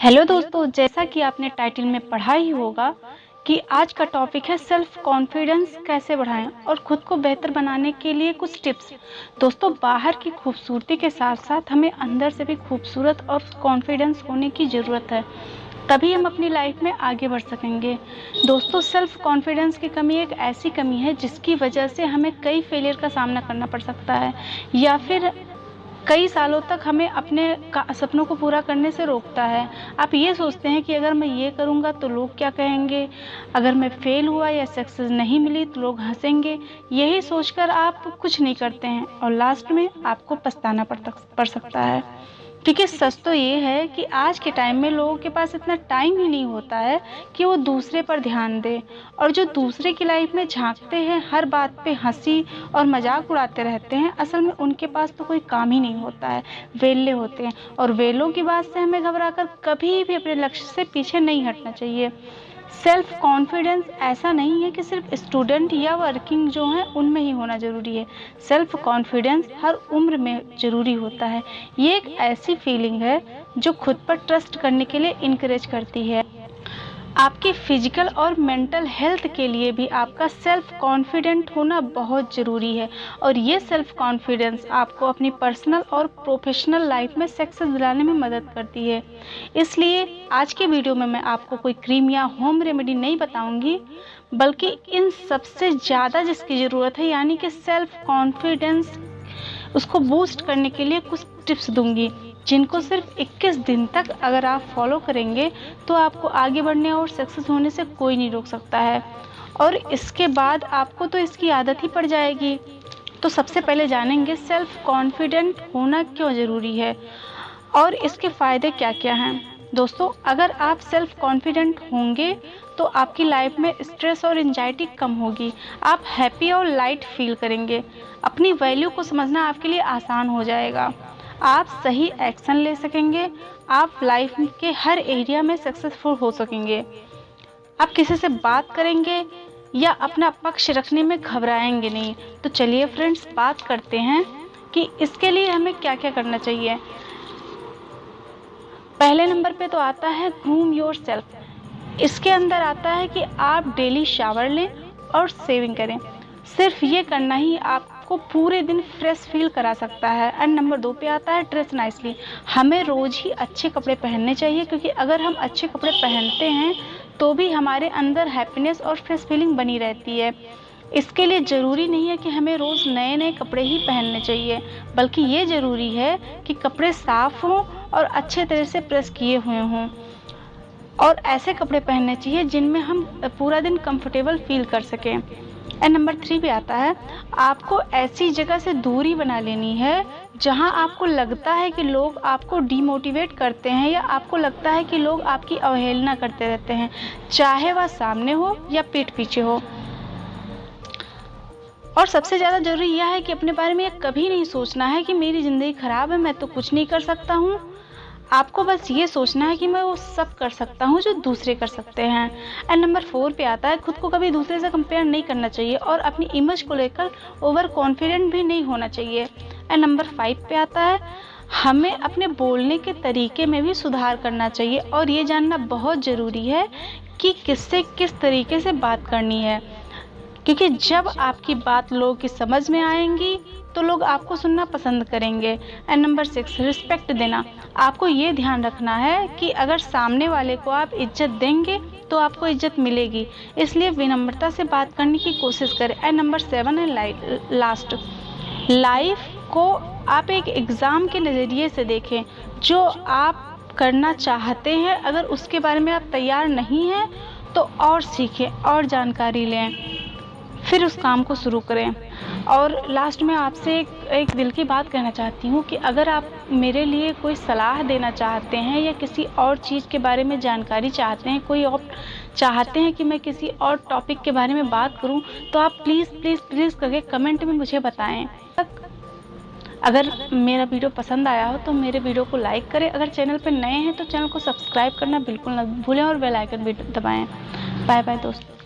Hello दोस्तों, जैसा कि आपने टाइटल में पढ़ा ही होगा कि आज का टॉपिक है सेल्फ कॉन्फिडेंस कैसे बढ़ाएं और खुद को बेहतर बनाने के लिए कुछ टिप्स। दोस्तों, बाहर की खूबसूरती के साथ साथ हमें अंदर से भी खूबसूरत और कॉन्फिडेंस होने की ज़रूरत है, तभी हम अपनी लाइफ में आगे बढ़ सकेंगे। दोस्तों, सेल्फ कॉन्फिडेंस की कमी एक ऐसी कमी है जिसकी वजह से हमें कई फेलियर का सामना करना पड़ सकता है या फिर कई सालों तक हमें अपने सपनों को पूरा करने से रोकता है। आप ये सोचते हैं कि अगर मैं ये करूँगा तो लोग क्या कहेंगे, अगर मैं फेल हुआ या सक्सेस नहीं मिली तो लोग हंसेंगे। यही सोचकर आप कुछ नहीं करते हैं और लास्ट में आपको पछताना पड़ सकता है। क्योंकि सच तो ये है कि आज के टाइम में लोगों के पास इतना टाइम ही नहीं होता है कि वो दूसरे पर ध्यान दे, और जो दूसरे की लाइफ में झांकते हैं, हर बात पे हंसी और मजाक उड़ाते रहते हैं, असल में उनके पास तो कोई काम ही नहीं होता है, वेले होते हैं। और वेलों की बात से हमें घबराकर कभी भी अपने लक्ष्य से पीछे नहीं हटना चाहिए। सेल्फ कॉन्फिडेंस ऐसा नहीं है कि सिर्फ स्टूडेंट या वर्किंग जो हैं उनमें ही होना ज़रूरी है। सेल्फ कॉन्फिडेंस हर उम्र में ज़रूरी होता है। ये एक ऐसी फीलिंग है जो खुद पर ट्रस्ट करने के लिए इनकरेज करती है। आपकी फिजिकल और मेंटल हेल्थ के लिए भी आपका सेल्फ कॉन्फिडेंट होना बहुत ज़रूरी है, और ये सेल्फ कॉन्फिडेंस आपको अपनी पर्सनल और प्रोफेशनल लाइफ में सक्सेस दिलाने में मदद करती है। इसलिए आज के वीडियो में मैं आपको कोई क्रीम या होम रेमेडी नहीं बताऊंगी, बल्कि इन सबसे ज़्यादा जिसकी ज़रूरत है, यानी कि सेल्फ कॉन्फिडेंस, उसको बूस्ट करने के लिए कुछ टिप्स दूंगी जिनको सिर्फ 21 दिन तक अगर आप फॉलो करेंगे तो आपको आगे बढ़ने और सक्सेस होने से कोई नहीं रोक सकता है, और इसके बाद आपको तो इसकी आदत ही पड़ जाएगी। तो सबसे पहले जानेंगे सेल्फ कॉन्फिडेंट होना क्यों ज़रूरी है और इसके फ़ायदे क्या क्या हैं। दोस्तों, अगर आप सेल्फ कॉन्फिडेंट होंगे तो आपकी लाइफ में स्ट्रेस और एंजाइटी कम होगी, आप हैप्पी और लाइट फील करेंगे, अपनी वैल्यू को समझना आपके लिए आसान हो जाएगा, आप सही एक्शन ले सकेंगे, आप लाइफ के हर एरिया में सक्सेसफुल हो सकेंगे, आप किसी से बात करेंगे या अपना पक्ष रखने में घबराएंगे नहीं। तो चलिए फ्रेंड्स, बात करते हैं कि इसके लिए हमें क्या क्या करना चाहिए। पहले नंबर पे तो आता है ग्रूम योर सेल्फ। इसके अंदर आता है कि आप डेली शावर लें और शेविंग करें। सिर्फ ये करना ही आपको पूरे दिन फ्रेश फील करा सकता है। एंड नंबर 2 पे आता है ड्रेस नाइसली। हमें रोज़ ही अच्छे कपड़े पहनने चाहिए, क्योंकि अगर हम अच्छे कपड़े पहनते हैं तो भी हमारे अंदर हैप्पीनेस और फ्रेश फीलिंग बनी रहती है। इसके लिए ज़रूरी नहीं है कि हमें रोज़ नए नए कपड़े ही पहनने चाहिए, बल्कि ये ज़रूरी है कि कपड़े साफ़ हों और अच्छे तरह से प्रेस किए हुए हों, और ऐसे कपड़े पहनने चाहिए जिनमें हम पूरा दिन कंफर्टेबल फील कर सकें। एंड नंबर 3 पे आता है आपको ऐसी जगह से दूरी बना लेनी है जहां आपको लगता है कि लोग आपको डीमोटिवेट करते हैं, या आपको लगता है कि लोग आपकी अवहेलना करते रहते हैं, चाहे वह सामने हो या पीठ पीछे हो। और सबसे ज़्यादा ज़रूरी यह है कि अपने बारे में यह कभी नहीं सोचना है कि मेरी ज़िंदगी ख़राब है, मैं तो कुछ नहीं कर सकता हूँ। आपको बस ये सोचना है कि मैं वो सब कर सकता हूँ जो दूसरे कर सकते हैं। एंड नंबर 4 पे आता है खुद को कभी दूसरे से कंपेयर नहीं करना चाहिए और अपनी इमेज को लेकर ओवर कॉन्फिडेंट भी नहीं होना चाहिए। एंड नंबर 5 पे आता है हमें अपने बोलने के तरीके में भी सुधार करना चाहिए, और ये जानना बहुत ज़रूरी है कि किससे किस तरीके से बात करनी है, क्योंकि जब आपकी बात लोगों की समझ में आएंगी तो लोग आपको सुनना पसंद करेंगे। एंड नंबर 6 रिस्पेक्ट देना। आपको ये ध्यान रखना है कि अगर सामने वाले को आप इज्जत देंगे तो आपको इज्जत मिलेगी, इसलिए विनम्रता से बात करने की कोशिश करें। एंड नंबर 7 है लास्ट, लाइफ को आप एक एग्ज़ाम के नज़रिए से देखें। जो आप करना चाहते हैं, अगर उसके बारे में आप तैयार नहीं हैं तो और सीखें और जानकारी लें, फिर उस काम को शुरू करें। और लास्ट में आपसे एक दिल की बात कहना चाहती हूँ कि अगर आप मेरे लिए कोई सलाह देना चाहते हैं या किसी और चीज़ के बारे में जानकारी चाहते हैं, कोई और चाहते हैं कि मैं किसी और टॉपिक के बारे में बात करूँ, तो आप प्लीज़ करके कमेंट में मुझे बताएं। अगर मेरा वीडियो पसंद आया हो तो मेरे वीडियो को लाइक करें, अगर चैनल पर नए हैं तो चैनल को सब्सक्राइब करना बिल्कुल ना भूलें और बेल आइकन भी दबाएँ। बाय बाय दोस्तों।